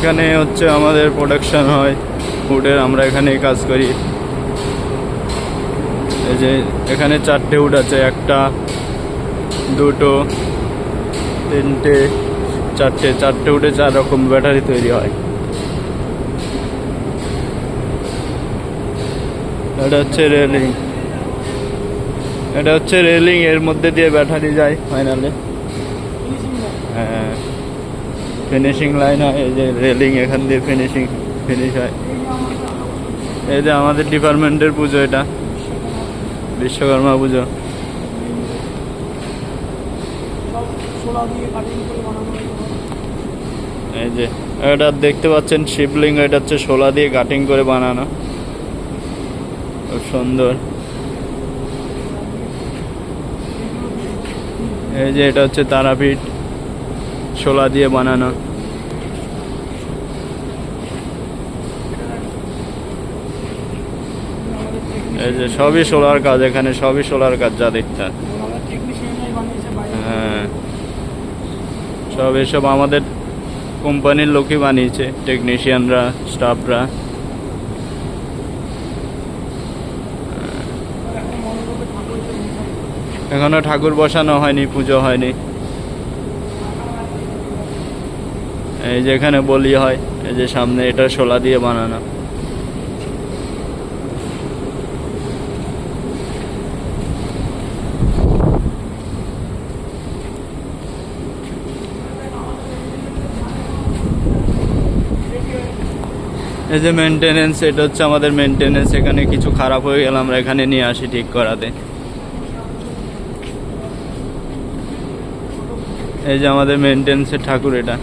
এখানে হচ্ছে আমাদের প্রোডাকশন হয় উডের, আমরা এখানেই কাজ করি। এই যে এখানে 4টে উড আছে, 1টা 2টো 3টে 4টে উডে 4 রকম ব্যাটারি তৈরি হয়। এটা হচ্ছে রেলিং, এর মধ্যে দিয়ে ব্যাটারি যায় ফাইনালে। হ্যাঁ, ফিনিশিং লাইন হয়। এই যে রেলিং, এখান দিয়ে ফিনিশ হয়। এই যে আমাদের ডিপার্টমেন্টের পুজো, এটা বিশ্বকর্মা পুজো। এই যে এটা দেখতে পাচ্ছেন শিবলিঙ্গ, এটা হচ্ছে শোলা দিয়ে কাটিং করে বানানো, খুব সুন্দর। এই যে এটা হচ্ছে তারাপীঠ, শোলা দিয়ে বানানো। এই যে সবই শোলার কাজ, এখানে সবই শোলার কাজ যা দেখতে। হ্যাঁ, এসব আমাদের কোম্পানির লোকই বানিয়েছে, টেকনিশিয়ানরা, স্টাফরা। এখনো ঠাকুর বসানো হয়নি, পুজো হয়নি। এই যে এখানে বলি হয়, এই যে সামনে, এটা শোলা দিয়ে বানানো। এই যে মেনটেনেন্স, এটা হচ্ছে আমাদের মেনটেনেন্স। এখানে কিছু খারাপ হয়ে গেলে আমরা এখানে নিয়ে আসি ঠিক করাতে। এই যে আমাদের মেনটেনেন্সের ঠাকুর এটা।